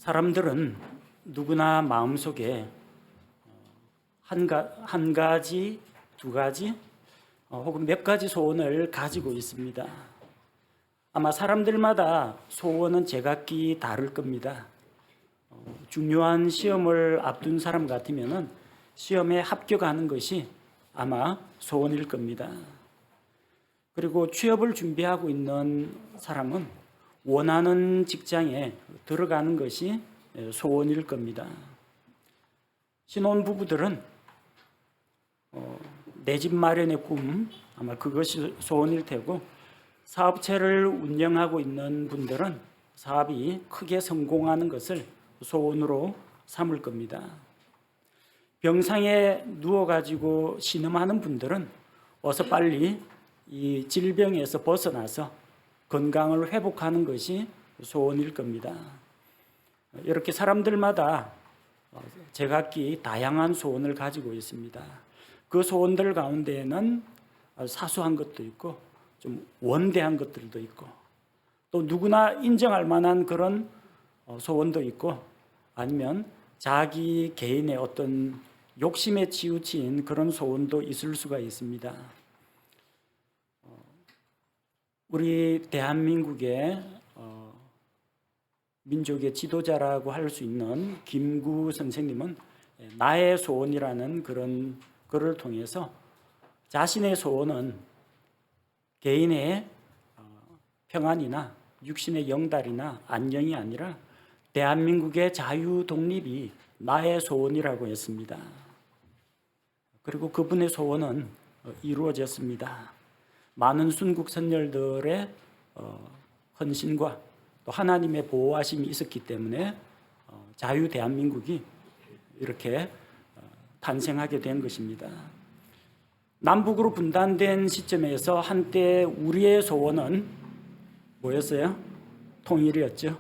사람들은 누구나 마음속에 한 가지, 두 가지, 혹은 몇 가지 소원을 가지고 있습니다. 아마 사람들마다 소원은 제각기 다를 겁니다. 중요한 시험을 앞둔 사람 같으면 시험에 합격하는 것이 아마 소원일 겁니다. 그리고 취업을 준비하고 있는 사람은 원하는 직장에 들어가는 것이 소원일 겁니다. 신혼부부들은 내 집 마련의 꿈, 아마 그것이 소원일 테고, 사업체를 운영하고 있는 분들은 사업이 크게 성공하는 것을 소원으로 삼을 겁니다. 병상에 누워가지고 신음하는 분들은 어서 빨리 이 질병에서 벗어나서 건강을 회복하는 것이 소원일 겁니다. 이렇게 사람들마다 제각기 다양한 소원을 가지고 있습니다. 그 소원들 가운데에는 사소한 것도 있고 좀 원대한 것들도 있고 또 누구나 인정할 만한 그런 소원도 있고 아니면 자기 개인의 어떤 욕심에 치우친 그런 소원도 있을 수가 있습니다. 우리 대한민국의 민족의 지도자라고 할 수 있는 김구 선생님은 나의 소원이라는 그런 글을 통해서 자신의 소원은 개인의 평안이나 육신의 영달이나 안녕이 아니라 대한민국의 자유 독립이 나의 소원이라고 했습니다. 그리고 그분의 소원은 이루어졌습니다. 많은 순국 선열들의 헌신과 또 하나님의 보호하심이 있었기 때문에 자유 대한민국이 이렇게 탄생하게 된 것입니다. 남북으로 분단된 시점에서 한때 우리의 소원은 뭐였어요? 통일이었죠.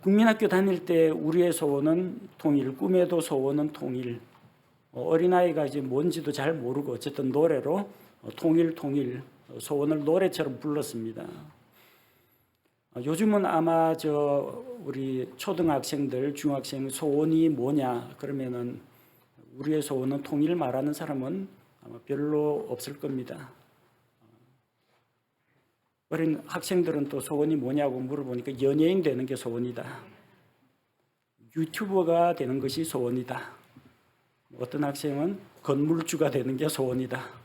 국민학교 다닐 때 우리의 소원은 통일, 꿈에도 소원은 통일. 어린아이가 이제 뭔지도 잘 모르고 어쨌든 노래로 통일 소원을 노래처럼 불렀습니다. 요즘은 아마 우리 초등학생들, 중학생 소원이 뭐냐 그러면은 우리의 소원은 통일 말하는 사람은 아마 별로 없을 겁니다. 어린 학생들은 또 소원이 뭐냐고 물어보니까 연예인 되는 게 소원이다. 유튜버가 되는 것이 소원이다. 어떤 학생은 건물주가 되는 게 소원이다.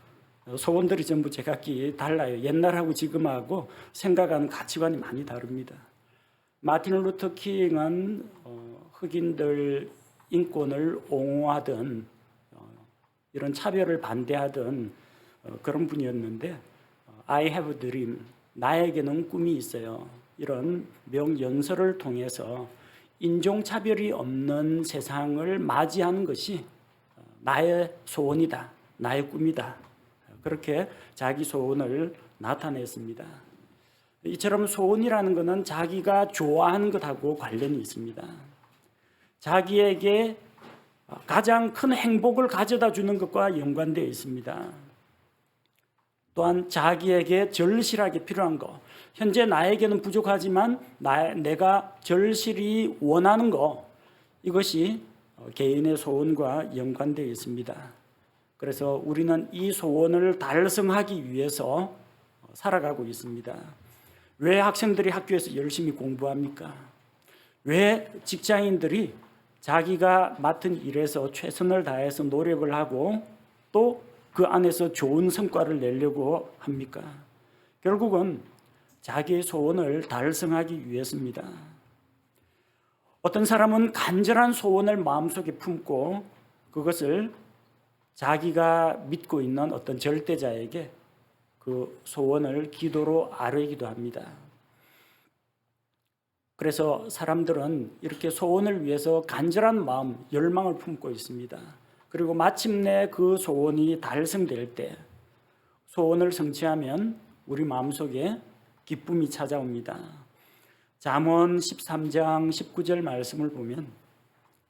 소원들이 전부 제각기 달라요. 옛날하고 지금하고 생각하는 가치관이 많이 다릅니다. 마틴 루터 킹은 흑인들 인권을 옹호하던 이런 차별을 반대하던 그런 분이었는데 I have a dream, 나에게는 꿈이 있어요. 이런 명연설을 통해서 인종차별이 없는 세상을 맞이하는 것이 나의 소원이다, 나의 꿈이다. 그렇게 자기 소원을 나타냈습니다. 이처럼 소원이라는 것은 자기가 좋아하는 것하고 관련이 있습니다. 자기에게 가장 큰 행복을 가져다 주는 것과 연관되어 있습니다. 또한 자기에게 절실하게 필요한 것, 현재 나에게는 부족하지만 내가 절실히 원하는 것, 이것이 개인의 소원과 연관되어 있습니다. 그래서 우리는 이 소원을 달성하기 위해서 살아가고 있습니다. 왜 학생들이 학교에서 열심히 공부합니까? 왜 직장인들이 자기가 맡은 일에서 최선을 다해서 노력을 하고 또 그 안에서 좋은 성과를 내려고 합니까? 결국은 자기의 소원을 달성하기 위해서입니다. 어떤 사람은 간절한 소원을 마음속에 품고 그것을 자기가 믿고 있는 어떤 절대자에게 그 소원을 기도로 아뢰기도 합니다. 그래서 사람들은 이렇게 소원을 위해서 간절한 마음, 열망을 품고 있습니다. 그리고 마침내 그 소원이 달성될 때 소원을 성취하면 우리 마음속에 기쁨이 찾아옵니다. 잠언 13장 19절 말씀을 보면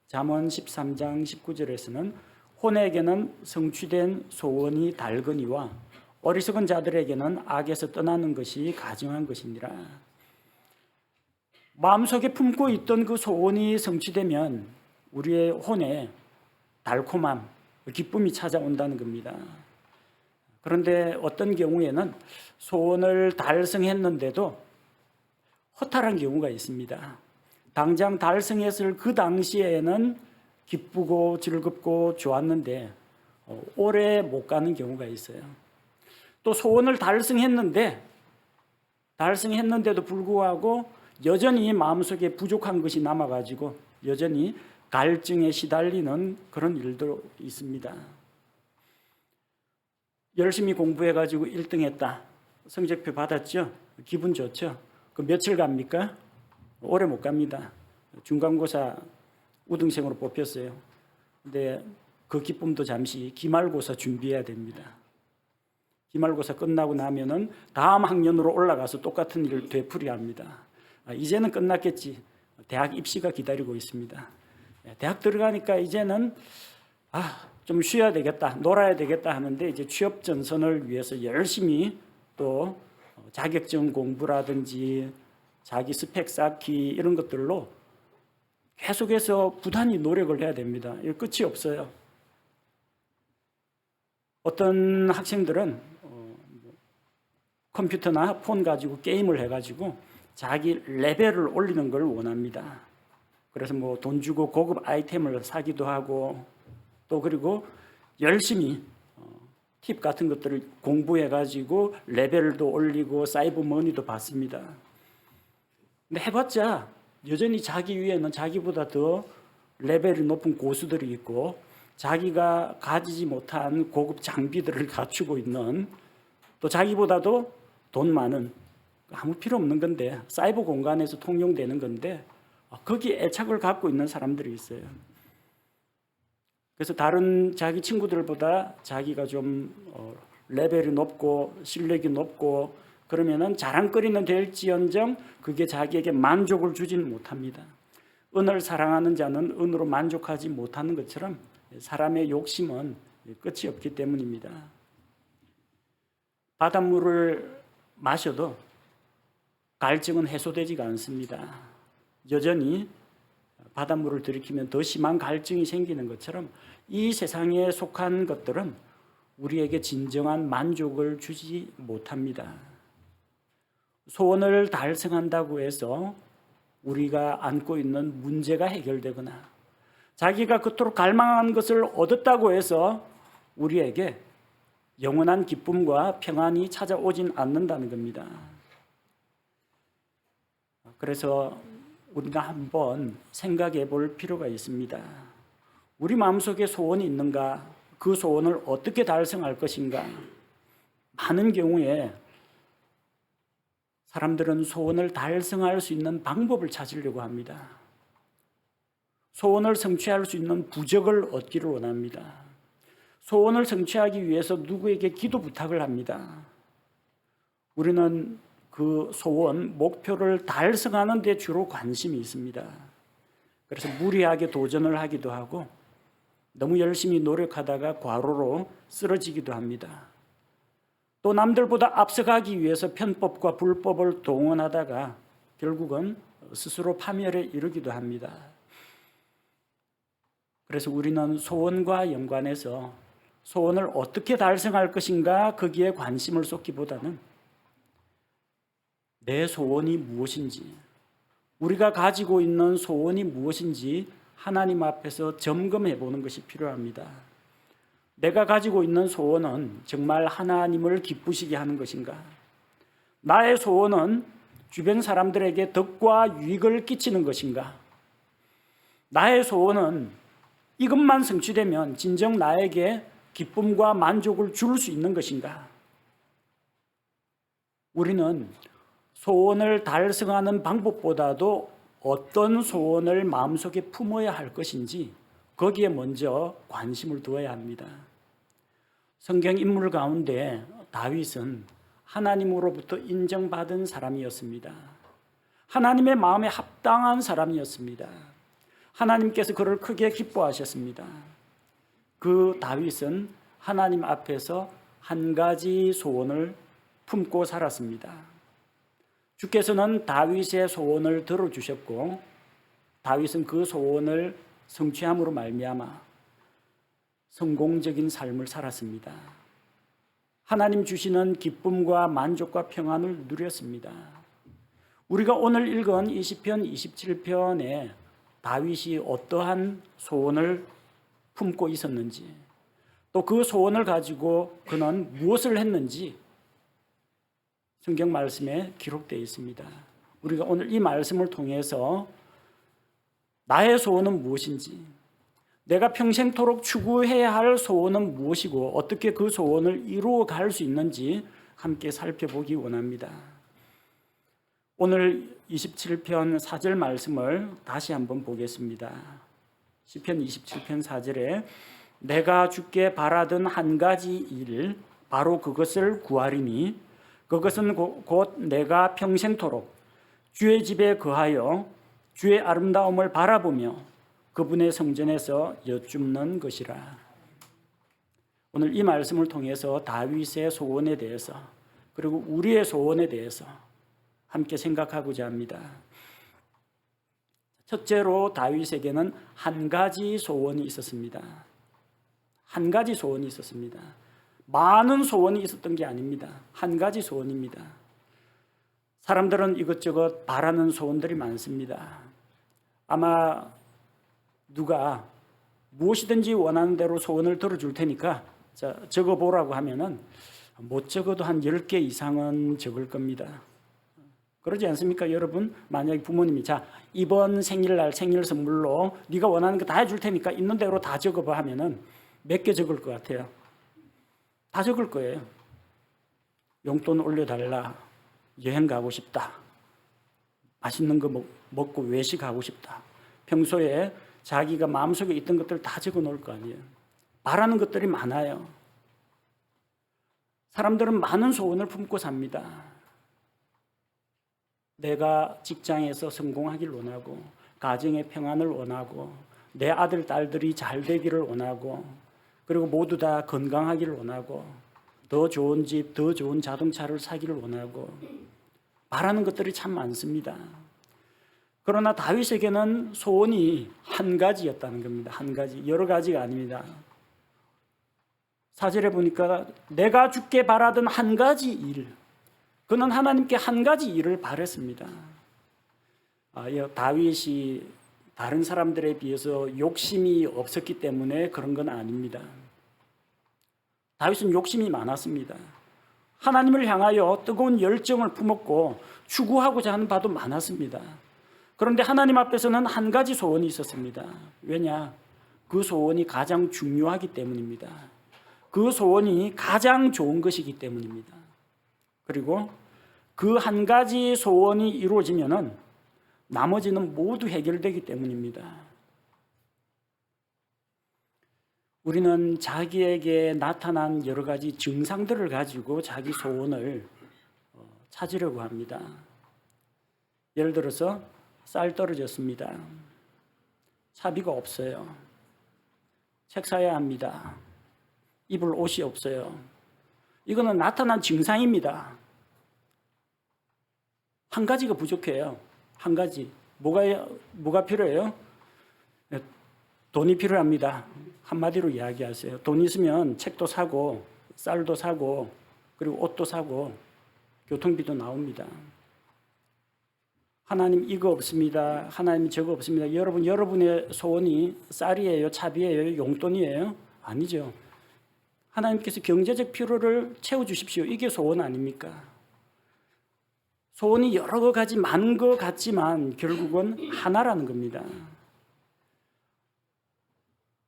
잠언 13장 19절에서는 혼에게는 성취된 소원이 달거니와 어리석은 자들에게는 악에서 떠나는 것이 가증한 것이니라. 마음속에 품고 있던 그 소원이 성취되면 우리의 혼에 달콤함, 기쁨이 찾아온다는 겁니다. 그런데 어떤 경우에는 소원을 달성했는데도 허탈한 경우가 있습니다. 당장 달성했을 그 당시에는 기쁘고 즐겁고 좋았는데 오래 못 가는 경우가 있어요. 또 소원을 달성했는데도 불구하고 여전히 마음속에 부족한 것이 남아가지고 여전히 갈증에 시달리는 그런 일도 있습니다. 열심히 공부해가지고 1등 했다. 성적표 받았죠? 기분 좋죠? 그 며칠 갑니까? 오래 못 갑니다. 중간고사 우등생으로 뽑혔어요. 근데 그 기쁨도 잠시 기말고사 준비해야 됩니다. 기말고사 끝나고 나면은 다음 학년으로 올라가서 똑같은 일을 되풀이합니다. 이제는 끝났겠지. 대학 입시가 기다리고 있습니다. 대학 들어가니까 이제는 좀 쉬어야 되겠다, 놀아야 되겠다 하는데 이제 취업 전선을 위해서 열심히 또 자격증 공부라든지 자기 스펙 쌓기 이런 것들로 계속해서 부단히 노력을 해야 됩니다. 이거 끝이 없어요. 어떤 학생들은 컴퓨터나 폰 가지고 게임을 해가지고 자기 레벨을 올리는 걸 원합니다. 그래서 뭐 돈 주고 고급 아이템을 사기도 하고 또 그리고 열심히 팁 같은 것들을 공부해가지고 레벨도 올리고 사이버 머니도 받습니다. 근데 해봤자 여전히 자기 위에는 자기보다 더 레벨이 높은 고수들이 있고 자기가 가지지 못한 고급 장비들을 갖추고 있는 또 자기보다도 돈 많은 아무 필요 없는 건데 사이버 공간에서 통용되는 건데 거기에 애착을 갖고 있는 사람들이 있어요. 그래서 다른 자기 친구들보다 자기가 좀 레벨이 높고 실력이 높고 그러면은 자랑거리는 될지언정 그게 자기에게 만족을 주지는 못합니다. 은을 사랑하는 자는 은으로 만족하지 못하는 것처럼 사람의 욕심은 끝이 없기 때문입니다. 바닷물을 마셔도 갈증은 해소되지가 않습니다. 여전히 바닷물을 들이키면 더 심한 갈증이 생기는 것처럼 이 세상에 속한 것들은 우리에게 진정한 만족을 주지 못합니다. 소원을 달성한다고 해서 우리가 안고 있는 문제가 해결되거나 자기가 그토록 갈망한 것을 얻었다고 해서 우리에게 영원한 기쁨과 평안이 찾아오진 않는다는 겁니다. 그래서 우리가 한번 생각해 볼 필요가 있습니다. 우리 마음속에 소원이 있는가? 그 소원을 어떻게 달성할 것인가? 많은 경우에 사람들은 소원을 달성할 수 있는 방법을 찾으려고 합니다. 소원을 성취할 수 있는 부적을 얻기를 원합니다. 소원을 성취하기 위해서 누구에게 기도 부탁을 합니다. 우리는 그 소원, 목표를 달성하는 데 주로 관심이 있습니다. 그래서 무리하게 도전을 하기도 하고 너무 열심히 노력하다가 과로로 쓰러지기도 합니다. 또 남들보다 앞서가기 위해서 편법과 불법을 동원하다가 결국은 스스로 파멸에 이르기도 합니다. 그래서 우리는 소원과 연관해서 소원을 어떻게 달성할 것인가 거기에 관심을 쏟기보다는 내 소원이 무엇인지, 우리가 가지고 있는 소원이 무엇인지 하나님 앞에서 점검해 보는 것이 필요합니다. 내가 가지고 있는 소원은 정말 하나님을 기쁘시게 하는 것인가? 나의 소원은 주변 사람들에게 덕과 유익을 끼치는 것인가? 나의 소원은 이것만 성취되면 진정 나에게 기쁨과 만족을 줄 수 있는 것인가? 우리는 소원을 달성하는 방법보다도 어떤 소원을 마음속에 품어야 할 것인지 거기에 먼저 관심을 두어야 합니다. 성경 인물 가운데 다윗은 하나님으로부터 인정받은 사람이었습니다. 하나님의 마음에 합당한 사람이었습니다. 하나님께서 그를 크게 기뻐하셨습니다. 그 다윗은 하나님 앞에서 한 가지 소원을 품고 살았습니다. 주께서는 다윗의 소원을 들어주셨고 다윗은 그 소원을 성취함으로 말미암아 성공적인 삶을 살았습니다. 하나님 주시는 기쁨과 만족과 평안을 누렸습니다. 우리가 오늘 읽은 20편, 27편에 다윗이 어떠한 소원을 품고 있었는지, 또 그 소원을 가지고 그는 무엇을 했는지 성경 말씀에 기록되어 있습니다. 우리가 오늘 이 말씀을 통해서 나의 소원은 무엇인지, 내가 평생토록 추구해야 할 소원은 무엇이고 어떻게 그 소원을 이루어 갈 수 있는지 함께 살펴보기 원합니다. 오늘 27편 4절 말씀을 다시 한번 보겠습니다. 시편 27편 4절에 내가 주께 바라던 한 가지 일 바로 그것을 구하리니 그것은 곧 내가 평생토록 주의 집에 거하여 주의 아름다움을 바라보며 그분의 성전에서 여쭙는 것이라. 오늘 이 말씀을 통해서 다윗의 소원에 대해서 그리고 우리의 소원에 대해서 함께 생각하고자 합니다. 첫째로 다윗에게는 한 가지 소원이 있었습니다. 한 가지 소원이 있었습니다. 많은 소원이 있었던 게 아닙니다. 한 가지 소원입니다. 사람들은 이것저것 바라는 소원들이 많습니다. 아마 누가 무엇이든지 원하는 대로 소원을 들어줄 테니까 적어보라고 하면은 못 적어도 한 10개 이상은 적을 겁니다. 그러지 않습니까? 여러분, 만약에 부모님이 이번 생일날 생일 선물로 네가 원하는 거 다 해줄 테니까 있는 대로 다 적어봐 하면은 몇 개 적을 것 같아요? 다 적을 거예요. 용돈 올려달라, 여행 가고 싶다, 맛있는 거 먹고 외식하고 싶다. 평소에 자기가 마음속에 있던 것들 다 적어 놓을 거 아니에요. 바라는 것들이 많아요. 사람들은 많은 소원을 품고 삽니다. 내가 직장에서 성공하길 원하고, 가정의 평안을 원하고, 내 아들, 딸들이 잘 되기를 원하고, 그리고 모두 다 건강하기를 원하고, 더 좋은 집, 더 좋은 자동차를 사기를 원하고, 바라는 것들이 참 많습니다. 그러나 다윗에게는 소원이 한 가지였다는 겁니다. 한 가지, 여러 가지가 아닙니다. 4절에 보니까 내가 주께 바라던 한 가지 일, 그는 하나님께 한 가지 일을 바랬습니다. 다윗이 다른 사람들에 비해서 욕심이 없었기 때문에 그런 건 아닙니다. 다윗은 욕심이 많았습니다. 하나님을 향하여 뜨거운 열정을 품었고 추구하고자 하는 바도 많았습니다. 그런데 하나님 앞에서는 한 가지 소원이 있었습니다. 왜냐? 그 소원이 가장 중요하기 때문입니다. 그 소원이 가장 좋은 것이기 때문입니다. 그리고 그 한 가지 소원이 이루어지면은 나머지는 모두 해결되기 때문입니다. 우리는 자기에게 나타난 여러 가지 증상들을 가지고 자기 소원을 찾으려고 합니다. 예를 들어서 쌀 떨어졌습니다. 차비가 없어요. 책 사야 합니다. 입을 옷이 없어요. 이거는 나타난 증상입니다. 한 가지가 부족해요. 한 가지. 뭐가 필요해요? 돈이 필요합니다. 한마디로 이야기하세요. 돈 있으면 책도 사고 쌀도 사고 그리고 옷도 사고 교통비도 나옵니다. 하나님 이거 없습니다. 하나님 저거 없습니다. 여러분의 소원이 쌀이에요? 차비예요? 용돈이에요? 아니죠. 하나님께서 경제적 필요를 채워주십시오. 이게 소원 아닙니까? 소원이 여러 가지 많은 것 같지만 결국은 하나라는 겁니다.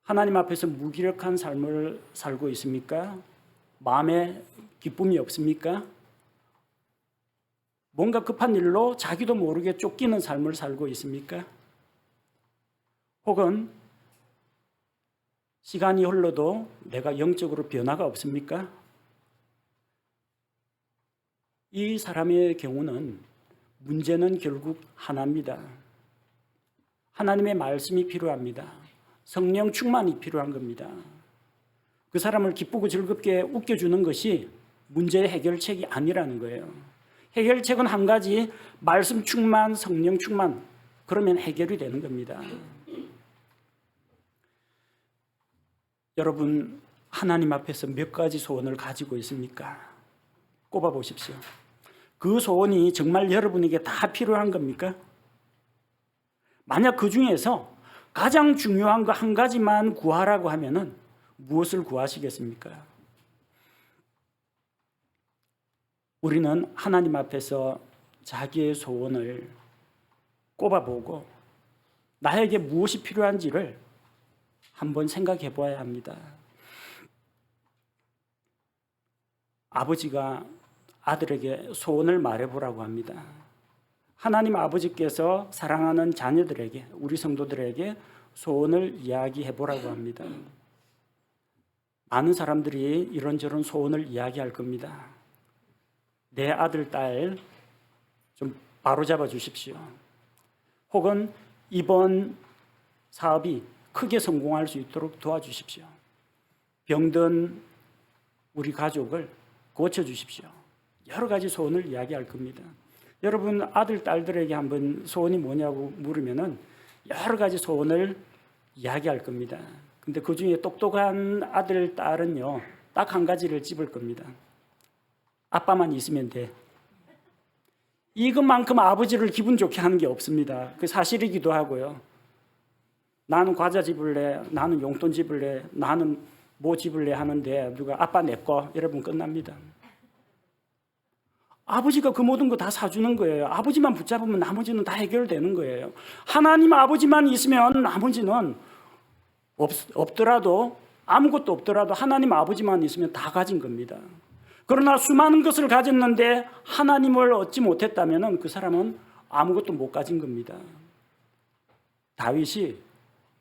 하나님 앞에서 무기력한 삶을 살고 있습니까? 마음에 기쁨이 없습니까? 뭔가 급한 일로 자기도 모르게 쫓기는 삶을 살고 있습니까? 혹은 시간이 흘러도 내가 영적으로 변화가 없습니까? 이 사람의 경우는 문제는 결국 하나입니다. 하나님의 말씀이 필요합니다. 성령 충만이 필요한 겁니다. 그 사람을 기쁘고 즐겁게 웃겨주는 것이 문제의 해결책이 아니라는 거예요. 해결책은 한 가지, 말씀 충만, 성령 충만. 그러면 해결이 되는 겁니다. 여러분, 하나님 앞에서 몇 가지 소원을 가지고 있습니까? 꼽아 보십시오. 그 소원이 정말 여러분에게 다 필요한 겁니까? 만약 그 중에서 가장 중요한 거 한 가지만 구하라고 하면은 무엇을 구하시겠습니까? 우리는 하나님 앞에서 자기의 소원을 꼽아보고 나에게 무엇이 필요한지를 한번 생각해 보아야 합니다. 아버지가 아들에게 소원을 말해보라고 합니다. 하나님 아버지께서 사랑하는 자녀들에게, 우리 성도들에게 소원을 이야기해 보라고 합니다. 많은 사람들이 이런저런 소원을 이야기할 겁니다. 내 아들, 딸 좀 바로잡아 주십시오. 혹은 이번 사업이 크게 성공할 수 있도록 도와주십시오. 병든 우리 가족을 고쳐주십시오. 여러 가지 소원을 이야기할 겁니다. 여러분 아들, 딸들에게 한번 소원이 뭐냐고 물으면은 여러 가지 소원을 이야기할 겁니다. 근데 그 중에 똑똑한 아들, 딸은요, 딱 한 가지를 집을 겁니다. 아빠만 있으면 돼. 이것만큼 아버지를 기분 좋게 하는 게 없습니다. 그 사실이기도 하고요. 나는 과자 집을래, 나는 용돈 집을래, 나는 뭐 집을래 하는데 누가 아빠 내 거, 여러분 끝납니다. 아버지가 그 모든 거 다 사주는 거예요. 아버지만 붙잡으면 나머지는 다 해결되는 거예요. 하나님 아버지만 있으면 나머지는 없더라도, 아무것도 없더라도 하나님 아버지만 있으면 다 가진 겁니다. 그러나 수많은 것을 가졌는데 하나님을 얻지 못했다면 그 사람은 아무것도 못 가진 겁니다. 다윗이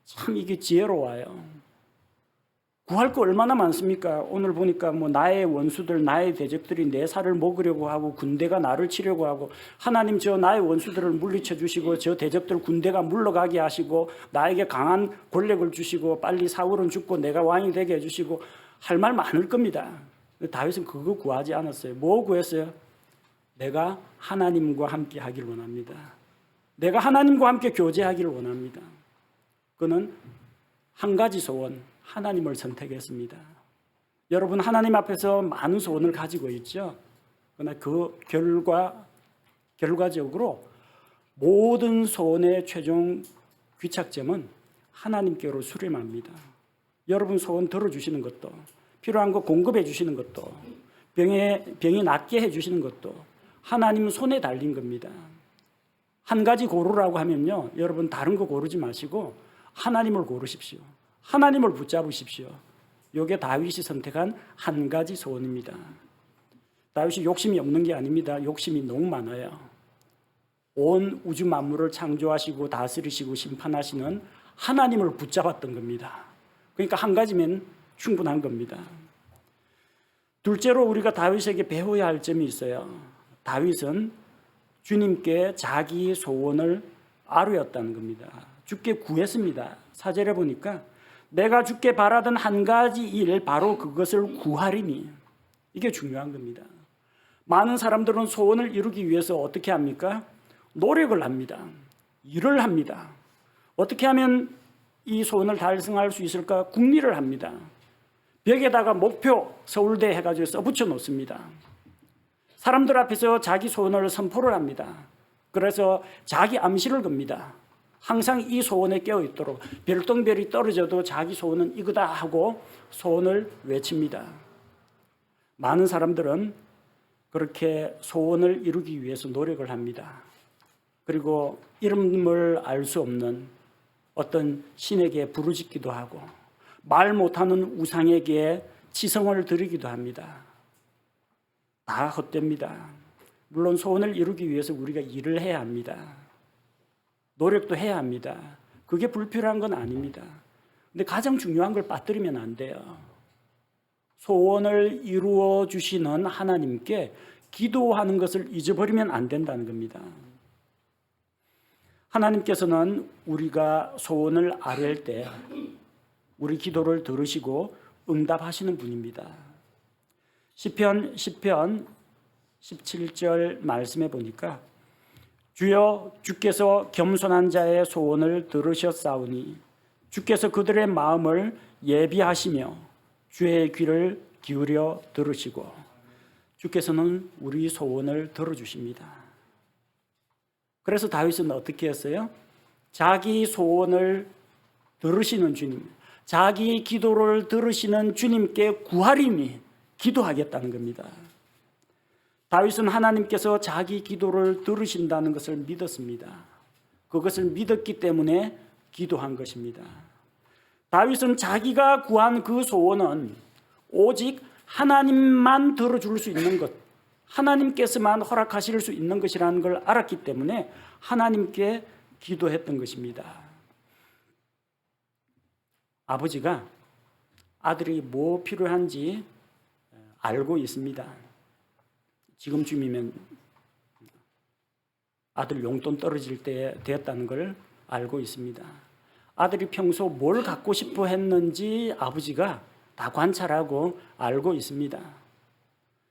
참 이게 지혜로워요. 구할 거 얼마나 많습니까? 오늘 보니까 뭐 나의 원수들, 나의 대적들이 내 살을 먹으려고 하고 군대가 나를 치려고 하고 하나님 저 나의 원수들을 물리쳐 주시고 저 대적들 군대가 물러가게 하시고 나에게 강한 권력을 주시고 빨리 사울은 죽고 내가 왕이 되게 해주시고 할 말 많을 겁니다. 다윗은 그거 구하지 않았어요. 뭐 구했어요? 내가 하나님과 함께 하기를 원합니다. 내가 하나님과 함께 교제하기를 원합니다. 그는 한 가지 소원, 하나님을 선택했습니다. 여러분 하나님 앞에서 많은 소원을 가지고 있죠. 그러나 그 결과적으로 모든 소원의 최종 귀착점은 하나님께로 수렴합니다. 여러분 소원 들어주시는 것도, 필요한 거 공급해 주시는 것도, 병이 낫게 해 주시는 것도 하나님 손에 달린 겁니다. 한 가지 고르라고 하면요, 여러분 다른 거 고르지 마시고 하나님을 고르십시오. 하나님을 붙잡으십시오. 이게 다윗이 선택한 한 가지 소원입니다. 다윗이 욕심이 없는 게 아닙니다. 욕심이 너무 많아요. 온 우주 만물을 창조하시고 다스리시고 심판하시는 하나님을 붙잡았던 겁니다. 그러니까 한 가지면 충분한 겁니다. 둘째로 우리가 다윗에게 배워야 할 점이 있어요. 다윗은 주님께 자기 소원을 아뢰었다는 겁니다. 주께 구했습니다. 4절에 보니까 내가 주께 바라던 한 가지 일, 바로 그것을 구하리니. 이게 중요한 겁니다. 많은 사람들은 소원을 이루기 위해서 어떻게 합니까? 노력을 합니다. 일을 합니다. 어떻게 하면 이 소원을 달성할 수 있을까? 궁리를 합니다. 벽에다가 목표 서울대 해가지고 써붙여 놓습니다. 사람들 앞에서 자기 소원을 선포를 합니다. 그래서 자기 암시를 겁니다. 항상 이 소원에 깨어 있도록 별똥별이 떨어져도 자기 소원은 이거다 하고 소원을 외칩니다. 많은 사람들은 그렇게 소원을 이루기 위해서 노력을 합니다. 그리고 이름을 알 수 없는 어떤 신에게 부르짖기도 하고 말 못하는 우상에게 치성을 드리기도 합니다. 다 헛됩니다. 물론 소원을 이루기 위해서 우리가 일을 해야 합니다. 노력도 해야 합니다. 그게 불필요한 건 아닙니다. 근데 가장 중요한 걸 빠뜨리면 안 돼요. 소원을 이루어 주시는 하나님께 기도하는 것을 잊어버리면 안 된다는 겁니다. 하나님께서는 우리가 소원을 아뢰을 때 우리 기도를 들으시고 응답하시는 분입니다. 시편 17절 말씀해 보니까 주여 주께서 겸손한 자의 소원을 들으셨사오니 주께서 그들의 마음을 예비하시며 주의 귀를 기울여 들으시고 주께서는 우리 소원을 들어주십니다. 그래서 다윗은 어떻게 했어요? 자기 소원을 들으시는 주님, 자기 기도를 들으시는 주님께 구하리니 기도하겠다는 겁니다. 다윗은 하나님께서 자기 기도를 들으신다는 것을 믿었습니다. 그것을 믿었기 때문에 기도한 것입니다. 다윗은 자기가 구한 그 소원은 오직 하나님만 들어줄 수 있는 것, 하나님께서만 허락하실 수 있는 것이라는 걸 알았기 때문에 하나님께 기도했던 것입니다. 아버지가 아들이 뭐 필요한지 알고 있습니다. 지금쯤이면 아들 용돈 떨어질 때 되었다는 걸 알고 있습니다. 아들이 평소 뭘 갖고 싶어 했는지 아버지가 다 관찰하고 알고 있습니다.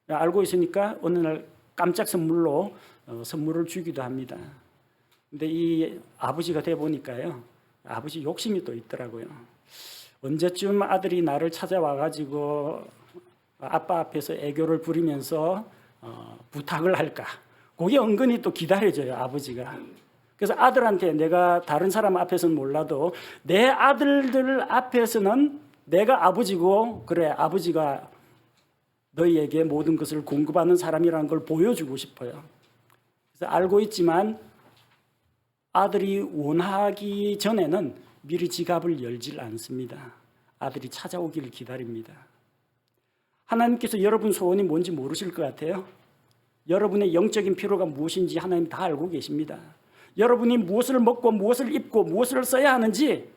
알고 있으니까 어느 날 깜짝 선물로 선물을 주기도 합니다. 근데 이 아버지가 돼 보니까요, 아버지 욕심이 또 있더라고요. 언제쯤 아들이 나를 찾아와 가지고 아빠 앞에서 애교를 부리면서 부탁을 할까? 그게 은근히 또 기다려져요, 아버지가. 그래서 아들한테 내가 다른 사람 앞에서는 몰라도 내 아들들 앞에서는 내가 아버지고, 그래, 아버지가 너희에게 모든 것을 공급하는 사람이라는 걸 보여주고 싶어요. 그래서 알고 있지만 아들이 원하기 전에는 미리 지갑을 열질 않습니다. 아들이 찾아오기를 기다립니다. 하나님께서 여러분 소원이 뭔지 모르실 것 같아요. 여러분의 영적인 필요가 무엇인지 하나님 다 알고 계십니다. 여러분이 무엇을 먹고 무엇을 입고 무엇을 써야 하는지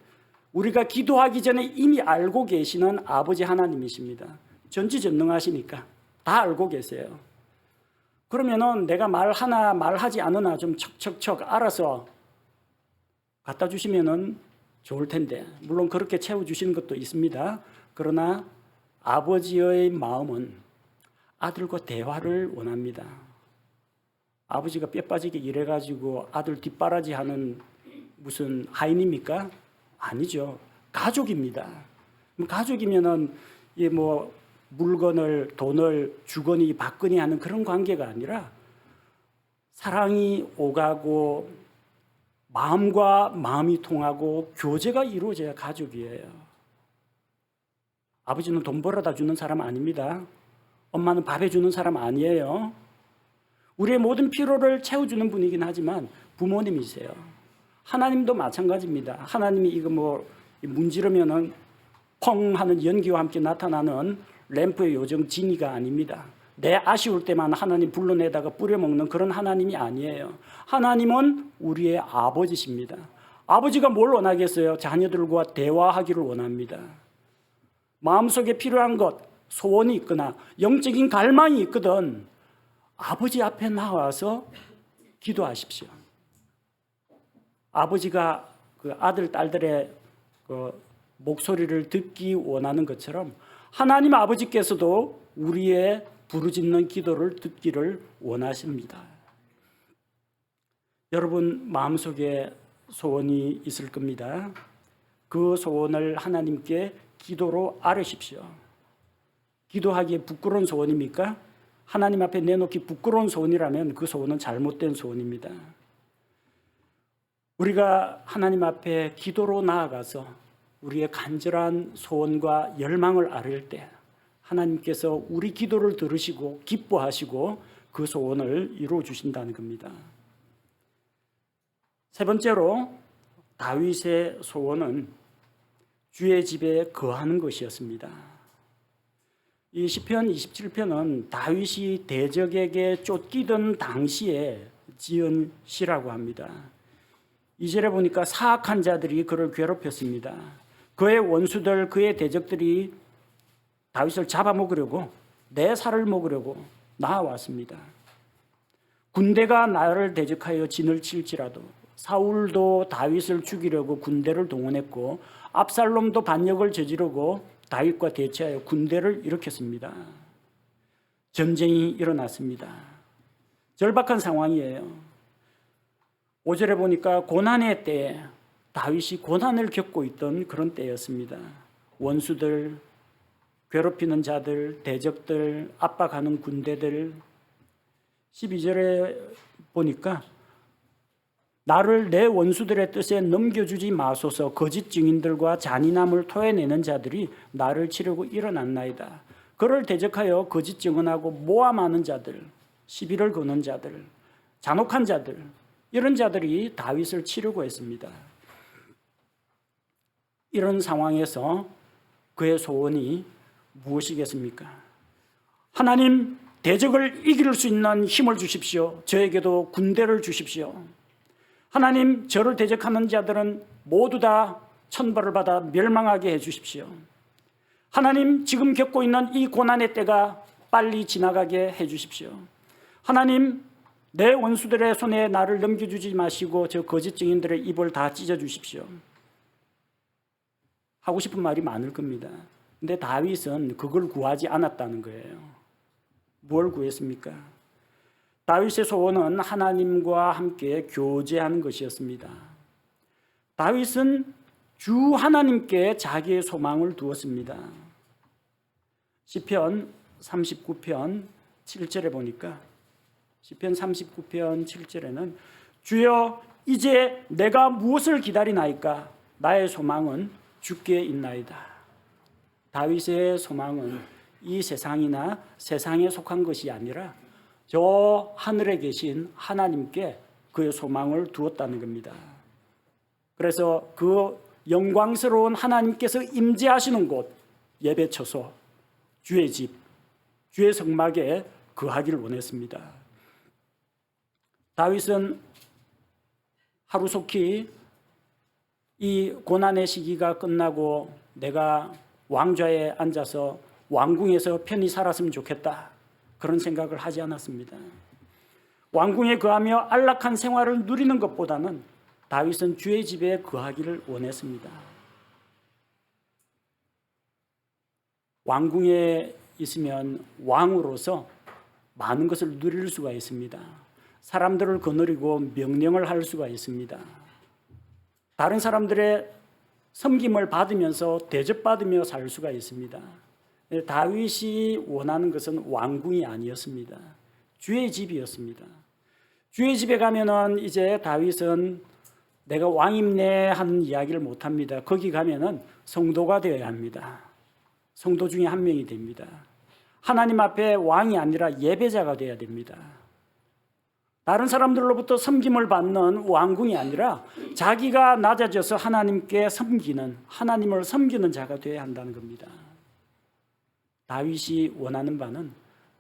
우리가 기도하기 전에 이미 알고 계시는 아버지 하나님이십니다. 전지전능하시니까 다 알고 계세요. 그러면은 내가 말하나 말하지 않으나 좀 척척척 알아서 갖다 주시면은 좋을 텐데, 물론 그렇게 채워주시는 것도 있습니다. 그러나 아버지의 마음은 아들과 대화를 원합니다. 아버지가 뼈 빠지게 일해가지고 아들 뒷바라지 하는 무슨 하인입니까? 아니죠. 가족입니다. 가족이면은 뭐 물건을, 돈을 주거니 받거니 하는 그런 관계가 아니라 사랑이 오가고 마음과 마음이 통하고 교제가 이루어져야 가족이에요. 아버지는 돈 벌어다 주는 사람 아닙니다. 엄마는 밥 해주는 사람 아니에요. 우리의 모든 필요를 채워주는 분이긴 하지만 부모님이세요. 하나님도 마찬가지입니다. 하나님이 이거 뭐 문지르면은 펑 하는 연기와 함께 나타나는 램프의 요정 지니가 아닙니다. 내 아쉬울 때만 하나님 불러내다가 뿌려먹는 그런 하나님이 아니에요. 하나님은 우리의 아버지십니다. 아버지가 뭘 원하겠어요? 자녀들과 대화하기를 원합니다. 마음속에 필요한 것, 소원이 있거나 영적인 갈망이 있거든 아버지 앞에 나와서 기도하십시오. 아버지가 그 아들, 딸들의 그 목소리를 듣기 원하는 것처럼 하나님 아버지께서도 우리의 부르짖는 기도를 듣기를 원하십니다. 여러분 마음속에 소원이 있을 겁니다. 그 소원을 하나님께 기도로 아뢰십시오. 기도하기에 부끄러운 소원입니까? 하나님 앞에 내놓기 부끄러운 소원이라면 그 소원은 잘못된 소원입니다. 우리가 하나님 앞에 기도로 나아가서 우리의 간절한 소원과 열망을 아뢰을 때 하나님께서 우리 기도를 들으시고 기뻐하시고 그 소원을 이루어 주신다는 겁니다. 세 번째로 다윗의 소원은 주의 집에 거하는 것이었습니다. 이 시편 27편은 다윗이 대적에게 쫓기던 당시에 지은 시라고 합니다. 2절에 보니까 사악한 자들이 그를 괴롭혔습니다. 그의 원수들, 그의 대적들이 다윗을 잡아먹으려고, 내 살을 먹으려고 나와왔습니다. 군대가 나를 대적하여 진을 칠지라도 사울도 다윗을 죽이려고 군대를 동원했고 압살롬도 반역을 저지르고 다윗과 대치하여 군대를 일으켰습니다. 전쟁이 일어났습니다. 절박한 상황이에요. 5절에 보니까 고난의 때에 다윗이 고난을 겪고 있던 그런 때였습니다. 원수들, 괴롭히는 자들, 대적들, 압박하는 군대들. 12절에 보니까 나를 내 원수들의 뜻에 넘겨주지 마소서. 거짓 증인들과 잔인함을 토해내는 자들이 나를 치려고 일어났나이다. 그를 대적하여 거짓 증언하고 모함하는 자들, 시비를 거는 자들, 잔혹한 자들, 이런 자들이 다윗을 치려고 했습니다. 이런 상황에서 그의 소원이 무엇이겠습니까? 하나님, 대적을 이길 수 있는 힘을 주십시오. 저에게도 군대를 주십시오. 하나님, 저를 대적하는 자들은 모두 다 천벌을 받아 멸망하게 해 주십시오. 하나님, 지금 겪고 있는 이 고난의 때가 빨리 지나가게 해 주십시오. 하나님, 내 원수들의 손에 나를 넘겨주지 마시고 저 거짓 증인들의 입을 다 찢어 주십시오. 하고 싶은 말이 많을 겁니다. 근데 다윗은 그걸 구하지 않았다는 거예요. 뭘 구했습니까? 다윗의 소원은 하나님과 함께 교제하는 것이었습니다. 다윗은 주 하나님께 자기의 소망을 두었습니다. 시편 39편 7절에 보니까 시편 39편 7절에는 주여 이제 내가 무엇을 기다리나이까? 나의 소망은 주께 있나이다. 다윗의 소망은 이 세상이나 세상에 속한 것이 아니라 저 하늘에 계신 하나님께 그의 소망을 두었다는 겁니다. 그래서 그 영광스러운 하나님께서 임재하시는 곳, 예배처소, 주의 집, 주의 성막에 거하기를 원했습니다. 다윗은 하루속히 이 고난의 시기가 끝나고 내가 왕좌에 앉아서 왕궁에서 편히 살았으면 좋겠다, 그런 생각을 하지 않았습니다. 왕궁에 거하며 안락한 생활을 누리는 것보다는 다윗은 주의 집에 거하기를 원했습니다. 왕궁에 있으면 왕으로서 많은 것을 누릴 수가 있습니다. 사람들을 거느리고 명령을 할 수가 있습니다. 다른 사람들의 섬김을 받으면서 대접받으며 살 수가 있습니다. 다윗이 원하는 것은 왕궁이 아니었습니다. 주의 집이었습니다. 주의 집에 가면은 이제 다윗은 내가 왕임내 하는 이야기를 못합니다. 거기 가면은 성도가 되어야 합니다. 성도 중에 한 명이 됩니다. 하나님 앞에 왕이 아니라 예배자가 되어야 됩니다. 다른 사람들로부터 섬김을 받는 왕궁이 아니라 자기가 낮아져서 하나님께 섬기는, 하나님을 섬기는 자가 되어야 한다는 겁니다. 다윗이 원하는 바는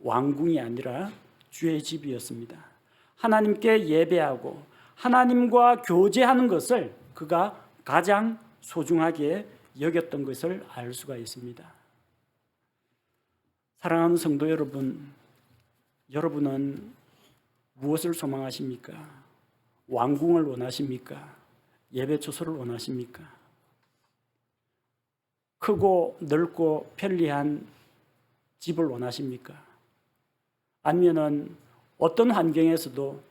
왕궁이 아니라 주의 집이었습니다. 하나님께 예배하고 하나님과 교제하는 것을 그가 가장 소중하게 여겼던 것을 알 수가 있습니다. 사랑하는 성도 여러분, 여러분은 무엇을 소망하십니까? 왕궁을 원하십니까? 예배처소를 원하십니까? 크고 넓고 편리한 집을 원하십니까? 아니면은 어떤 환경에서도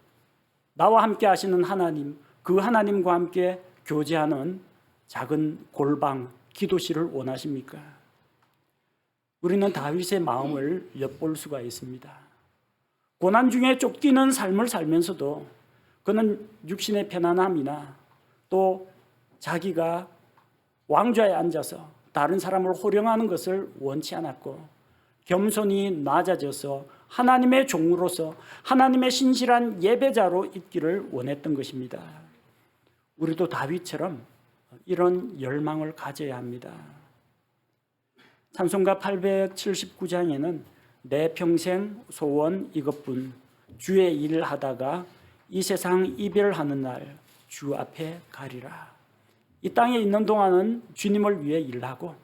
나와 함께 하시는 하나님, 그 하나님과 함께 교제하는 작은 골방, 기도실을 원하십니까? 우리는 다윗의 마음을 엿볼 수가 있습니다. 고난 중에 쫓기는 삶을 살면서도 그는 육신의 편안함이나 또 자기가 왕좌에 앉아서 다른 사람을 호령하는 것을 원치 않았고 겸손히 낮아져서 하나님의 종으로서 하나님의 신실한 예배자로 있기를 원했던 것입니다. 우리도 다윗처럼 이런 열망을 가져야 합니다. 찬송가 879장에는 내 평생 소원 이것뿐, 주의 일을 하다가 이 세상 이별하는 날 주 앞에 가리라. 이 땅에 있는 동안은 주님을 위해 일하고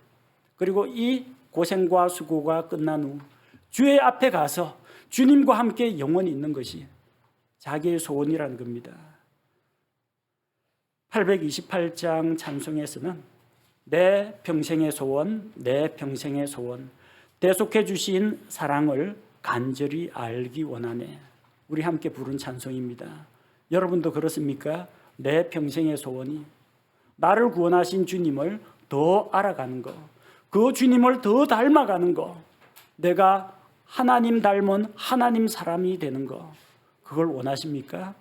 그리고 이 고생과 수고가 끝난 후 주의 앞에 가서 주님과 함께 영원히 있는 것이 자기의 소원이라는 겁니다. 828장 찬송에서는 내 평생의 소원, 내 평생의 소원, 대속해 주신 사랑을 간절히 알기 원하네. 우리 함께 부른 찬송입니다. 여러분도 그렇습니까? 내 평생의 소원이 나를 구원하신 주님을 더 알아가는 것, 그 주님을 더 닮아가는 것, 내가 하나님 닮은 하나님 사람이 되는 것, 그걸 원하십니까?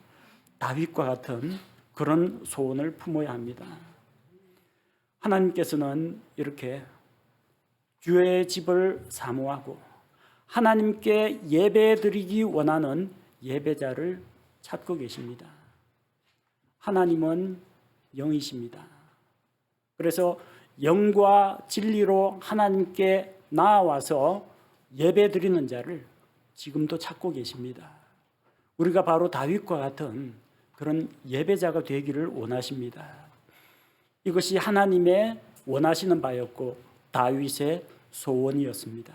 다윗과 같은 그런 소원을 품어야 합니다. 하나님께서는 이렇게 주의 집을 사모하고 하나님께 예배드리기 원하는 예배자를 찾고 계십니다. 하나님은 영이십니다. 그래서 영과 진리로 하나님께 나아와서 예배드리는 자를 지금도 찾고 계십니다. 우리가 바로 다윗과 같은 그런 예배자가 되기를 원하십니다. 이것이 하나님의 원하시는 바였고 다윗의 소원이었습니다.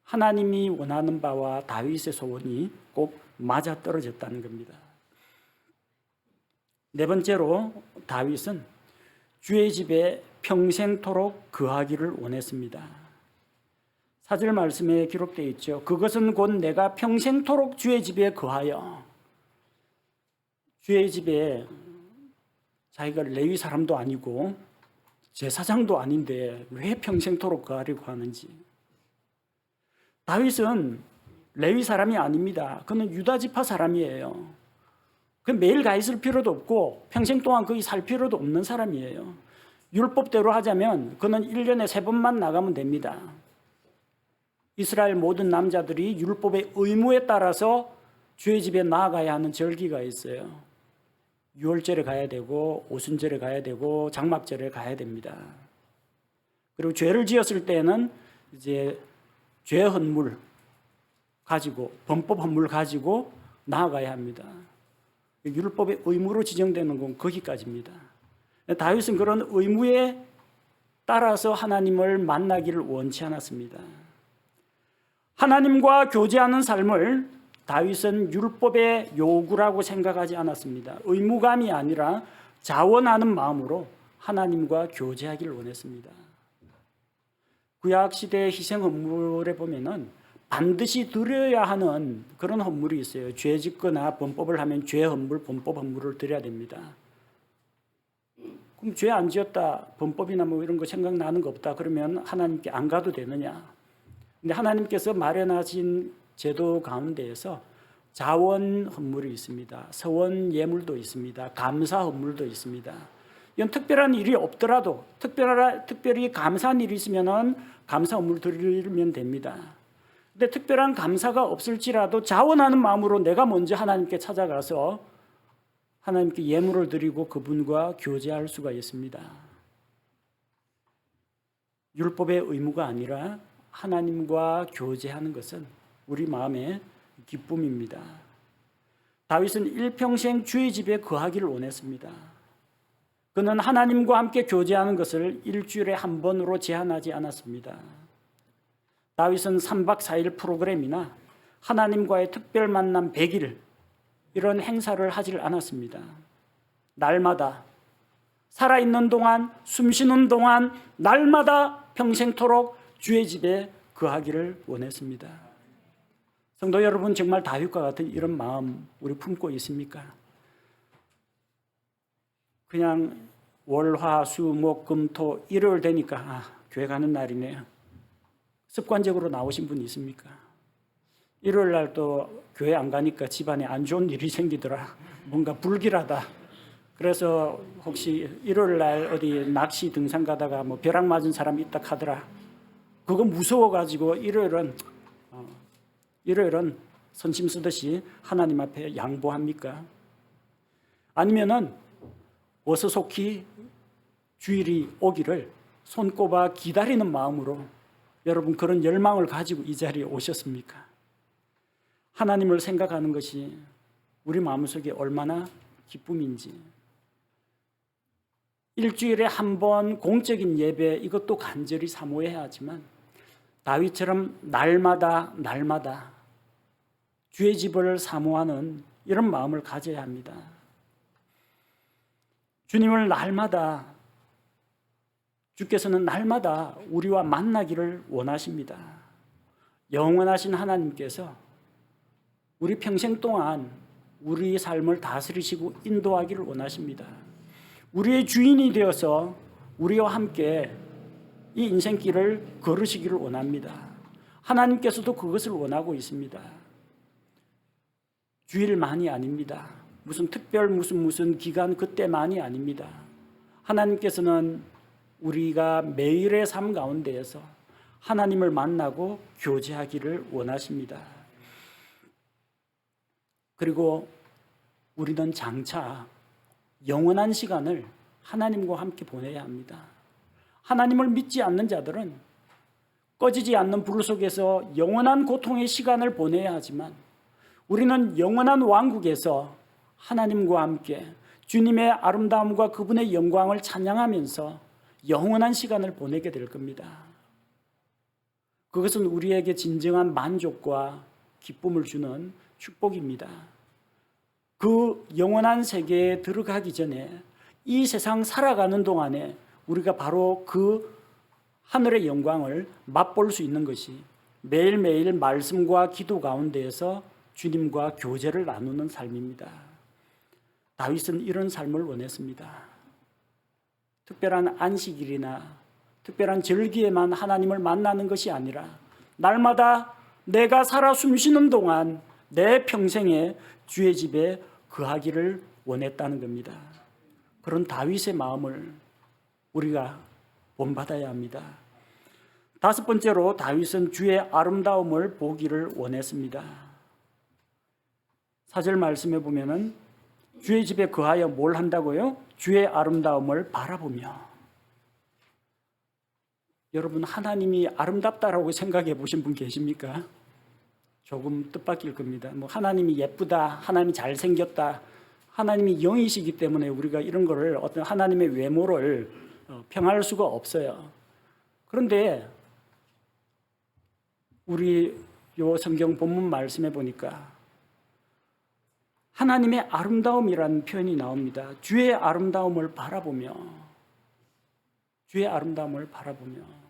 하나님이 원하는 바와 다윗의 소원이 꼭 맞아떨어졌다는 겁니다. 네 번째로 다윗은 주의 집에 평생토록 거하기를 원했습니다. 4절 말씀에 기록되어 있죠. 그것은 곧 내가 평생토록 주의 집에 거하여. 주의 집에 자기가 레위 사람도 아니고 제사장도 아닌데 왜 평생토록 거하려고 하는지. 다윗은 레위 사람이 아닙니다. 그는 유다 지파 사람이에요. 그 매일 가 있을 필요도 없고 평생 동안 거기 살 필요도 없는 사람이에요. 율법대로 하자면 그는 1년에 3번만 나가면 됩니다. 이스라엘 모든 남자들이 율법의 의무에 따라서 주의 집에 나아가야 하는 절기가 있어요. 유월절에 가야 되고 오순절에 가야 되고 장막절에 가야 됩니다. 그리고 죄를 지었을 때는 이제 죄 헌물 가지고 범법 헌물 가지고 나아가야 합니다. 율법의 의무로 지정되는 건 거기까지입니다. 다윗은 그런 의무에 따라서 하나님을 만나기를 원치 않았습니다. 하나님과 교제하는 삶을 다윗은 율법의 요구라고 생각하지 않았습니다. 의무감이 아니라 자원하는 마음으로 하나님과 교제하기를 원했습니다. 구약시대의 희생 헌물에 보면은 반드시 드려야 하는 그런 헌물이 있어요. 죄 짓거나 범법을 하면 죄 헌물, 범법 헌물을 드려야 됩니다. 그럼 죄 안 지었다, 범법이나 뭐 이런 거 생각나는 거 없다 그러면 하나님께 안 가도 되느냐? 근데 하나님께서 마련하신 제도 가운데에서 자원 헌물이 있습니다. 서원 예물도 있습니다. 감사 헌물도 있습니다. 이건 특별한 일이 없더라도 특별히 감사한 일이 있으면 감사 헌물 드리면 됩니다. 근데 특별한 감사가 없을지라도 자원하는 마음으로 내가 먼저 하나님께 찾아가서 하나님께 예물을 드리고 그분과 교제할 수가 있습니다. 율법의 의무가 아니라 하나님과 교제하는 것은 우리 마음의 기쁨입니다. 다윗은 일평생 주의 집에 거하기를 원했습니다. 그는 하나님과 함께 교제하는 것을 일주일에 한 번으로 제한하지 않았습니다. 다윗은 3박 4일 프로그램이나 하나님과의 특별 만남 100일 이런 행사를 하질 않았습니다. 날마다 살아있는 동안, 숨쉬는 동안 날마다 평생토록 주의 집에 거하기를 원했습니다. 성도 여러분, 정말 다윗과 같은 이런 마음 우리 품고 있습니까? 그냥 월, 화, 수, 목, 금, 토, 일요일 되니까 교회 가는 날이네요. 습관적으로 나오신 분이 있습니까? 일요일 날 또 교회 안 가니까 집안에 안 좋은 일이 생기더라. 뭔가 불길하다. 그래서 혹시 일요일 날 어디 낚시 등산 가다가 뭐 벼락 맞은 사람이 있다 하더라. 그거 무서워가지고 일요일은 선심 쓰듯이 하나님 앞에 양보합니까? 아니면은 어서 속히 주일이 오기를 손꼽아 기다리는 마음으로 여러분 그런 열망을 가지고 이 자리에 오셨습니까? 하나님을 생각하는 것이 우리 마음속에 얼마나 기쁨인지. 일주일에 한 번 공적인 예배 이것도 간절히 사모해야 하지만 다윗처럼 날마다 주의 집을 사모하는 이런 마음을 가져야 합니다. 주님을 날마다 주께서는 날마다 우리와 만나기를 원하십니다. 영원하신 하나님께서 우리 평생 동안 우리 삶을 다스리시고 인도하기를 원하십니다. 우리의 주인이 되어서 우리와 함께 이 인생길을 걸으시기를 원합니다. 하나님께서도 그것을 원하고 있습니다. 주일만이 아닙니다. 무슨 특별 무슨 기간 그때만이 아닙니다. 하나님께서는 우리가 매일의 삶 가운데에서 하나님을 만나고 교제하기를 원하십니다. 그리고 우리는 장차 영원한 시간을 하나님과 함께 보내야 합니다. 하나님을 믿지 않는 자들은 꺼지지 않는 불 속에서 영원한 고통의 시간을 보내야 하지만 우리는 영원한 왕국에서 하나님과 함께 주님의 아름다움과 그분의 영광을 찬양하면서 영원한 시간을 보내게 될 겁니다. 그것은 우리에게 진정한 만족과 기쁨을 주는 축복입니다. 그 영원한 세계에 들어가기 전에 이 세상 살아가는 동안에 우리가 바로 그 하늘의 영광을 맛볼 수 있는 것이 매일매일 말씀과 기도 가운데에서 주님과 교제를 나누는 삶입니다. 다윗은 이런 삶을 원했습니다. 특별한 안식일이나 특별한 절기에만 하나님을 만나는 것이 아니라 날마다 내가 살아 숨쉬는 동안 내 평생에 주의 집에 거하기를 원했다는 겁니다. 그런 다윗의 마음을 우리가 본받아야 합니다. 다섯 번째로 다윗은 주의 아름다움을 보기를 원했습니다. 4절 말씀에 보면은 주의 집에 거하여 뭘 한다고요? 주의 아름다움을 바라보며. 여러분, 하나님이 아름답다라고 생각해 보신 분 계십니까? 조금 뜻밖일 겁니다. 하나님이 예쁘다, 하나님이 잘생겼다, 하나님이 영이시기 때문에 우리가 이런 거를 어떤 하나님의 외모를 평할 수가 없어요. 그런데 우리 요 성경 본문 말씀에 보니까 하나님의 아름다움이라는 표현이 나옵니다. 주의 아름다움을 바라보며, 주의 아름다움을 바라보며.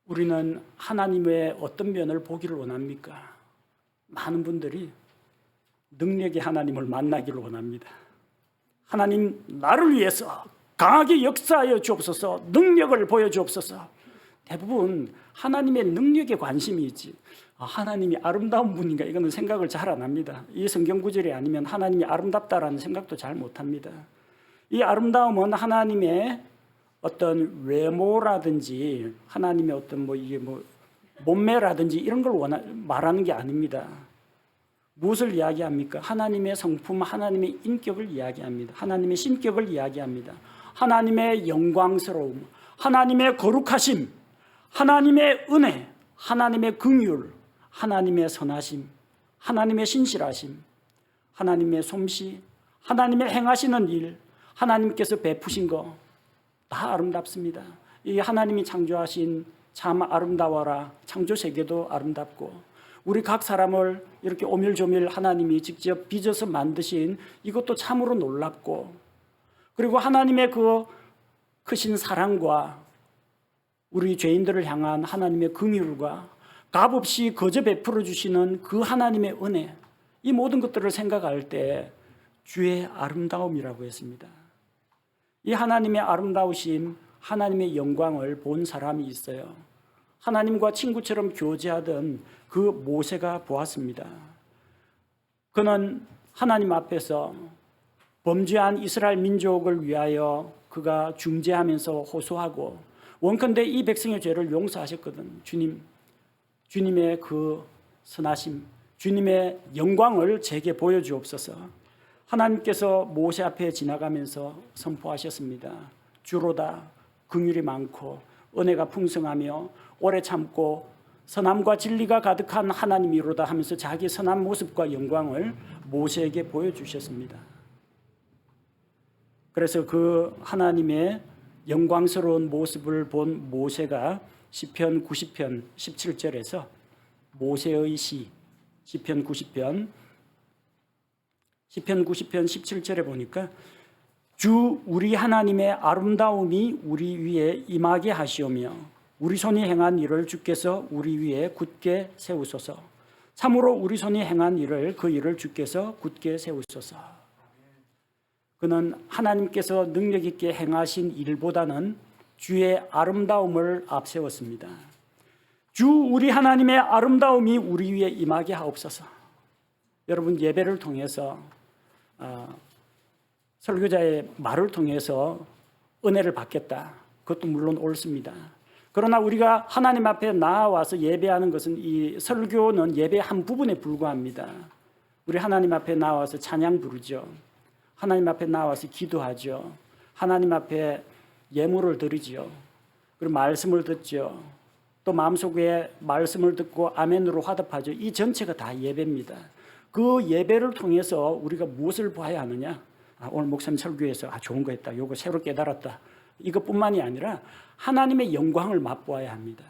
우리는 하나님의 어떤 면을 보기를 원합니까? 많은 분들이 능력의 하나님을 만나기를 원합니다. 하나님, 나를 위해서 강하게 역사하여 주옵소서, 능력을 보여주옵소서. 대부분 하나님의 능력에 관심이 있지, 하나님이 아름다운 분인가 이거는 생각을 잘 안 합니다. 이 성경 구절이 아니면 하나님이 아름답다라는 생각도 잘 못합니다. 이 아름다움은 하나님의 어떤 외모라든지 하나님의 어떤 몸매라든지 이런 걸 말하는 게 아닙니다. 무엇을 이야기합니까? 하나님의 성품, 하나님의 인격을 이야기합니다. 하나님의 신격을 이야기합니다. 하나님의 영광스러움, 하나님의 거룩하심, 하나님의 은혜, 하나님의 긍휼, 하나님의 선하심, 하나님의 신실하심, 하나님의 솜씨, 하나님의 행하시는 일, 하나님께서 베푸신 거 다 아름답습니다. 이 하나님이 창조하신 참 아름다워라, 창조 세계도 아름답고 우리 각 사람을 이렇게 오밀조밀 하나님이 직접 빚어서 만드신 이것도 참으로 놀랍고, 그리고 하나님의 그 크신 사랑과 우리 죄인들을 향한 하나님의 긍휼과 값없이 거저 베풀어 주시는 그 하나님의 은혜, 이 모든 것들을 생각할 때 주의 아름다움이라고 했습니다. 이 하나님의 아름다우심, 하나님의 영광을 본 사람이 있어요. 하나님과 친구처럼 교제하던 그 모세가 보았습니다. 그는 하나님 앞에서 범죄한 이스라엘 민족을 위하여 그가 중재하면서 호소하고, 원컨대 이 백성의 죄를 용서하셨거든. 주님의 그 선하심, 주님의 영광을 제게 보여주옵소서. 하나님께서 모세 앞에 지나가면서 선포하셨습니다. 주로다, 긍휼이 많고 은혜가 풍성하며 오래 참고 선함과 진리가 가득한 하나님이로다 하면서 자기 선한 모습과 영광을 모세에게 보여주셨습니다. 그래서 그 하나님의 영광스러운 모습을 본 모세가 시편 90편 17절에서 모세의 시, 시편 90편 17절에 보니까 주 우리 하나님의 아름다움이 우리 위에 임하게 하시오며 우리 손이 행한 일을 주께서 우리 위에 굳게 세우소서. 참으로 우리 손이 행한 일을 그 일을 주께서 굳게 세우소서. 그는 하나님께서 능력 있게 행하신 일보다는 주의 아름다움을 앞세웠습니다. 주 우리 하나님의 아름다움이 우리 위에 임하게 하옵소서. 여러분, 예배를 통해서 설교자의 말을 통해서 은혜를 받겠다. 그것도 물론 옳습니다. 그러나 우리가 하나님 앞에 나와서 예배하는 것은 이 설교는 예배의 한 부분에 불과합니다. 우리 하나님 앞에 나와서 찬양 부르죠. 하나님 앞에 나와서 기도하죠. 하나님 앞에 예물을 드리죠. 그리고 말씀을 듣죠. 또 마음속에 말씀을 듣고 아멘으로 화답하죠. 이 전체가 다 예배입니다. 그 예배를 통해서 우리가 무엇을 봐야 하느냐? 오늘 목사님 설교에서 좋은 거 했다. 요거 새로 깨달았다. 이것뿐만이 아니라 하나님의 영광을 맛보아야 합니다.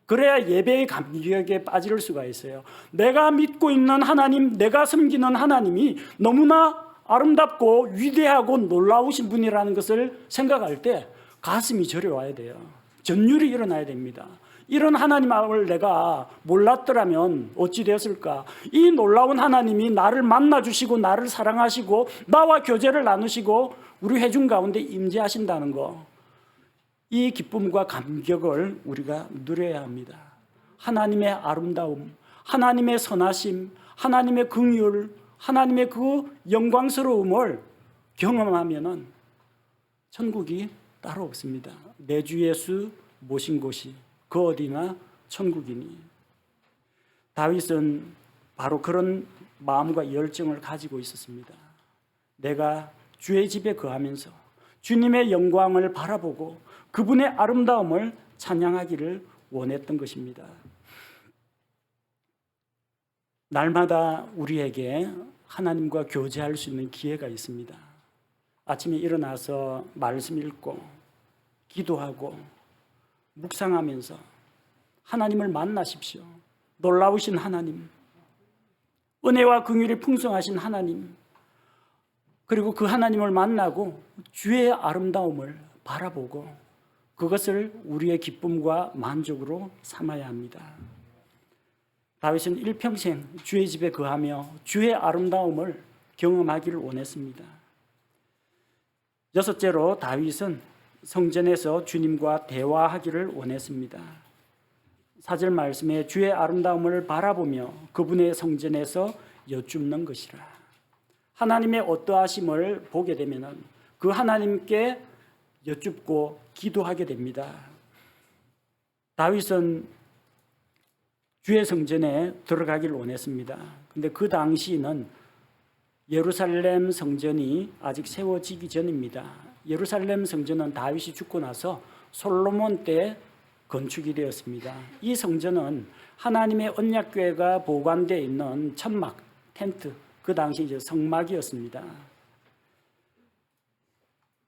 그래야 예배의 감격에 빠질 수가 있어요. 내가 믿고 있는 하나님, 내가 섬기는 하나님이 너무나 아름답고 위대하고 놀라우신 분이라는 것을 생각할 때 가슴이 저려와야 돼요. 전율이 일어나야 됩니다. 이런 하나님을 내가 몰랐더라면 어찌 되었을까? 이 놀라운 하나님이 나를 만나주시고 나를 사랑하시고 나와 교제를 나누시고 우리 회중 가운데 임재하신다는 거, 이 기쁨과 감격을 우리가 누려야 합니다. 하나님의 아름다움, 하나님의 선하심, 하나님의 긍휼, 하나님의 그 영광스러움을 경험하면은 천국이 따로 없습니다. 내 주 예수 모신 곳이 그 어디나 천국이니. 다윗은 바로 그런 마음과 열정을 가지고 있었습니다. 내가 주의 집에 거하면서 주님의 영광을 바라보고 그분의 아름다움을 찬양하기를 원했던 것입니다. 날마다 우리에게 하나님과 교제할 수 있는 기회가 있습니다. 아침에 일어나서 말씀 읽고 기도하고 묵상하면서 하나님을 만나십시오. 놀라우신 하나님, 은혜와 긍휼이 풍성하신 하나님, 그리고 그 하나님을 만나고 주의 아름다움을 바라보고 그것을 우리의 기쁨과 만족으로 삼아야 합니다. 다윗은 일평생 주의 집에 거하며 주의 아름다움을 경험하기를 원했습니다. 여섯째로 다윗은 성전에서 주님과 대화하기를 원했습니다. 4절 말씀에 주의 아름다움을 바라보며 그분의 성전에서 여쭙는 것이라. 하나님의 어떠하심을 보게 되면 그 하나님께 여쭙고 기도하게 됩니다. 다윗은 주의 성전에 들어가기를 원했습니다. 근데 그 당시는 예루살렘 성전이 아직 세워지기 전입니다. 예루살렘 성전은 다윗이 죽고 나서 솔로몬 때 건축이 되었습니다. 이 성전은 하나님의 언약궤가 보관되어 있는 천막, 텐트, 그 당시 이제 성막이었습니다.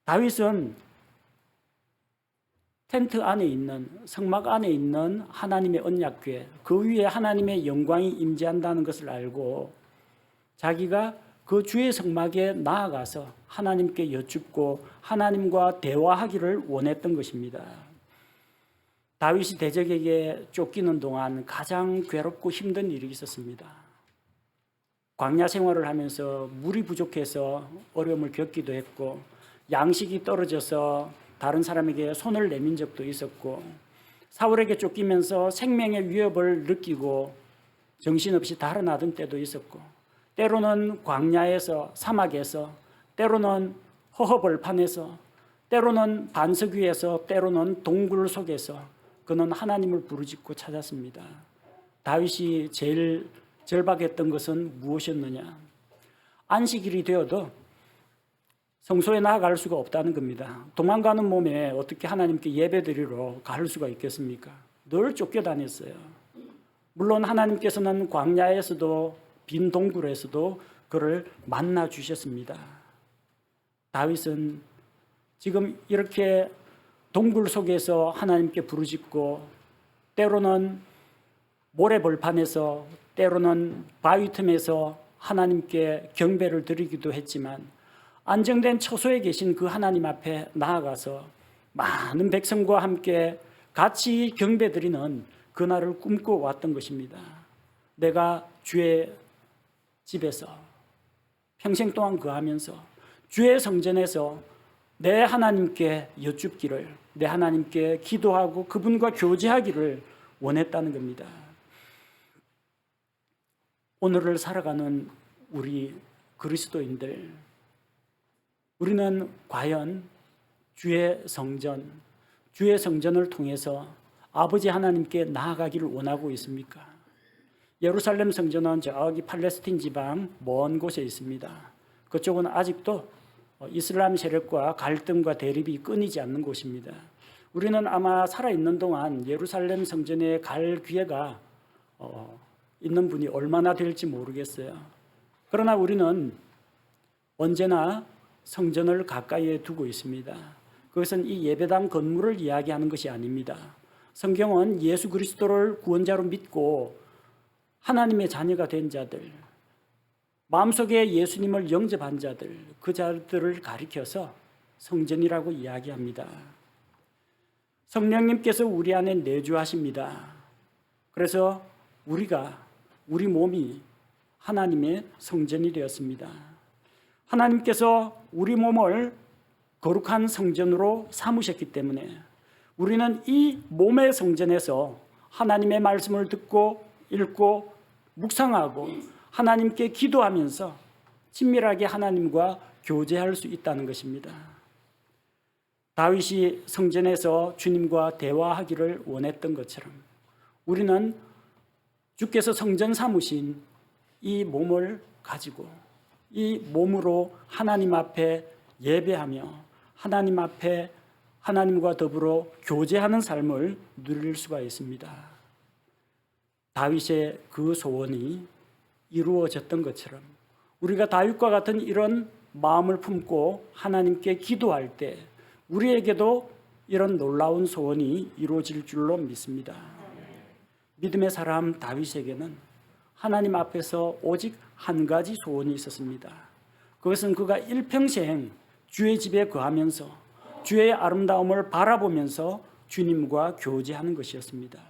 다윗은 텐트 안에 있는, 성막 안에 있는 하나님의 언약궤, 그 위에 하나님의 영광이 임재한다는 것을 알고 자기가 그 주의 성막에 나아가서 하나님께 여쭙고 하나님과 대화하기를 원했던 것입니다. 다윗이 대적에게 쫓기는 동안 가장 괴롭고 힘든 일이 있었습니다. 광야 생활을 하면서 물이 부족해서 어려움을 겪기도 했고 양식이 떨어져서 다른 사람에게 손을 내민 적도 있었고 사울에게 쫓기면서 생명의 위협을 느끼고 정신없이 달아나던 때도 있었고 때로는 광야에서, 사막에서, 때로는 허허벌판에서, 때로는 반석 위에서, 때로는 동굴 속에서 그는 하나님을 부르짖고 찾았습니다. 다윗이 제일 절박했던 것은 무엇이었느냐? 안식일이 되어도 성소에 나아갈 수가 없다는 겁니다. 도망가는 몸에 어떻게 하나님께 예배드리러 갈 수가 있겠습니까? 늘 쫓겨다녔어요. 물론 하나님께서는 광야에서도 빈 동굴에서도 그를 만나 주셨습니다. 다윗은 지금 이렇게 동굴 속에서 하나님께 부르짖고 때로는 모래벌판에서 때로는 바위 틈에서 하나님께 경배를 드리기도 했지만 안정된 처소에 계신 그 하나님 앞에 나아가서 많은 백성과 함께 같이 경배드리는 그날을 꿈꿔왔던 것입니다. 내가 주의 집에서 평생 동안 거하면서 주의 성전에서 내 하나님께 여쭙기를, 내 하나님께 기도하고 그분과 교제하기를 원했다는 겁니다. 오늘을 살아가는 우리 그리스도인들, 우리는 과연 주의 성전을 통해서 아버지 하나님께 나아가기를 원하고 있습니까? 예루살렘 성전은 저기 팔레스틴 지방 먼 곳에 있습니다. 그쪽은 아직도 이슬람 세력과 갈등과 대립이 끊이지 않는 곳입니다. 우리는 아마 살아있는 동안 예루살렘 성전에 갈 기회가 있는 분이 얼마나 될지 모르겠어요. 그러나 우리는 언제나 성전을 가까이에 두고 있습니다. 그것은 이 예배당 건물을 이야기하는 것이 아닙니다. 성경은 예수 그리스도를 구원자로 믿고 하나님의 자녀가 된 자들, 마음속에 예수님을 영접한 자들, 그 자들을 가리켜서 성전이라고 이야기합니다. 성령님께서 우리 안에 내주하십니다. 그래서 우리 몸이 하나님의 성전이 되었습니다. 하나님께서 우리 몸을 거룩한 성전으로 삼으셨기 때문에 우리는 이 몸의 성전에서 하나님의 말씀을 듣고 읽고 묵상하고 하나님께 기도하면서 친밀하게 하나님과 교제할 수 있다는 것입니다. 다윗이 성전에서 주님과 대화하기를 원했던 것처럼 우리는 주께서 성전 삼으신 이 몸을 가지고 이 몸으로 하나님 앞에 예배하며 하나님 앞에 하나님과 더불어 교제하는 삶을 누릴 수가 있습니다. 다윗의 그 소원이 이루어졌던 것처럼 우리가 다윗과 같은 이런 마음을 품고 하나님께 기도할 때 우리에게도 이런 놀라운 소원이 이루어질 줄로 믿습니다. 믿음의 사람 다윗에게는 하나님 앞에서 오직 한 가지 소원이 있었습니다. 그것은 그가 일평생 주의 집에 거하면서 주의 아름다움을 바라보면서 주님과 교제하는 것이었습니다.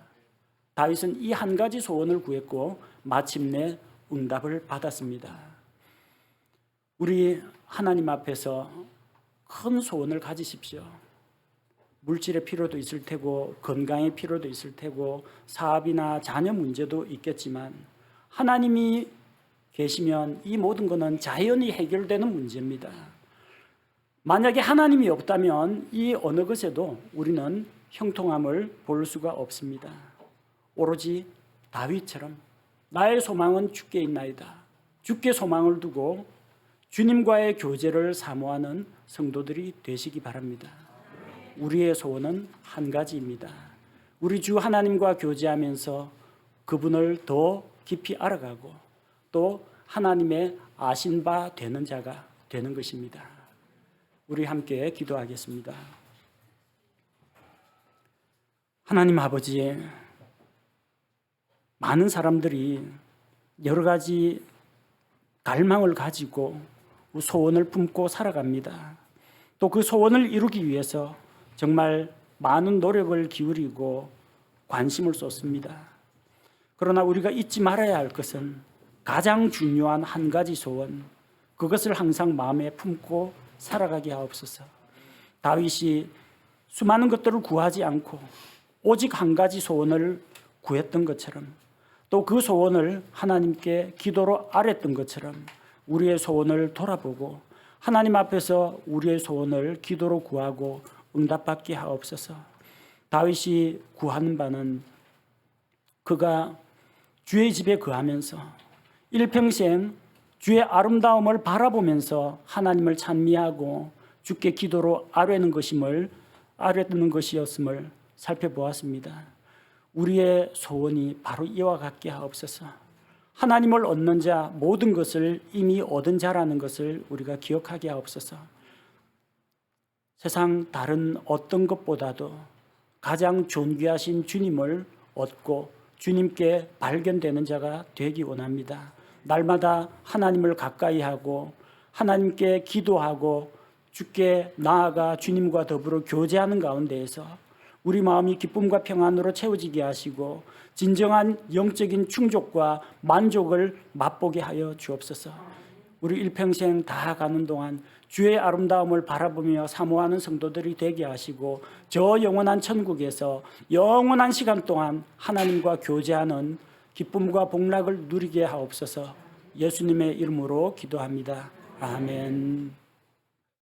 다윗은 이 한 가지 소원을 구했고 마침내 응답을 받았습니다. 우리 하나님 앞에서 큰 소원을 가지십시오. 물질의 필요도 있을 테고 건강의 필요도 있을 테고 사업이나 자녀 문제도 있겠지만 하나님이 계시면 이 모든 것은 자연히 해결되는 문제입니다. 만약에 하나님이 없다면 이 어느 것에도 우리는 형통함을 볼 수가 없습니다. 오로지 다윗처럼 나의 소망은 주께 있나이다. 주께 소망을 두고 주님과의 교제를 사모하는 성도들이 되시기 바랍니다. 우리의 소원은 한 가지입니다. 우리 주 하나님과 교제하면서 그분을 더 깊이 알아가고 또 하나님의 아신 바 되는 자가 되는 것입니다. 우리 함께 기도하겠습니다. 하나님 아버지, 많은 사람들이 여러 가지 갈망을 가지고 소원을 품고 살아갑니다. 또 그 소원을 이루기 위해서 정말 많은 노력을 기울이고 관심을 쏟습니다. 그러나 우리가 잊지 말아야 할 것은 가장 중요한 한 가지 소원, 그것을 항상 마음에 품고 살아가게 하옵소서. 다윗이 수많은 것들을 구하지 않고 오직 한 가지 소원을 구했던 것처럼 또 그 소원을 하나님께 기도로 아뢰었던 것처럼 우리의 소원을 돌아보고 하나님 앞에서 우리의 소원을 기도로 구하고 응답받게 하옵소서. 다윗이 구하는 바는 그가 주의 집에 거하면서 일평생 주의 아름다움을 바라보면서 하나님을 찬미하고 주께 기도로 아뢰는 것이었음을 살펴보았습니다. 우리의 소원이 바로 이와 같게 하옵소서. 하나님을 얻는 자, 모든 것을 이미 얻은 자라는 것을 우리가 기억하게 하옵소서. 세상 다른 어떤 것보다도 가장 존귀하신 주님을 얻고 주님께 발견되는 자가 되기 원합니다. 날마다 하나님을 가까이 하고 하나님께 기도하고 주께 나아가 주님과 더불어 교제하는 가운데에서 우리 마음이 기쁨과 평안으로 채워지게 하시고 진정한 영적인 충족과 만족을 맛보게 하여 주옵소서. 우리 일평생 다 가는 동안 주의 아름다움을 바라보며 사모하는 성도들이 되게 하시고 저 영원한 천국에서 영원한 시간 동안 하나님과 교제하는 기쁨과 복락을 누리게 하옵소서. 예수님의 이름으로 기도합니다. 아멘.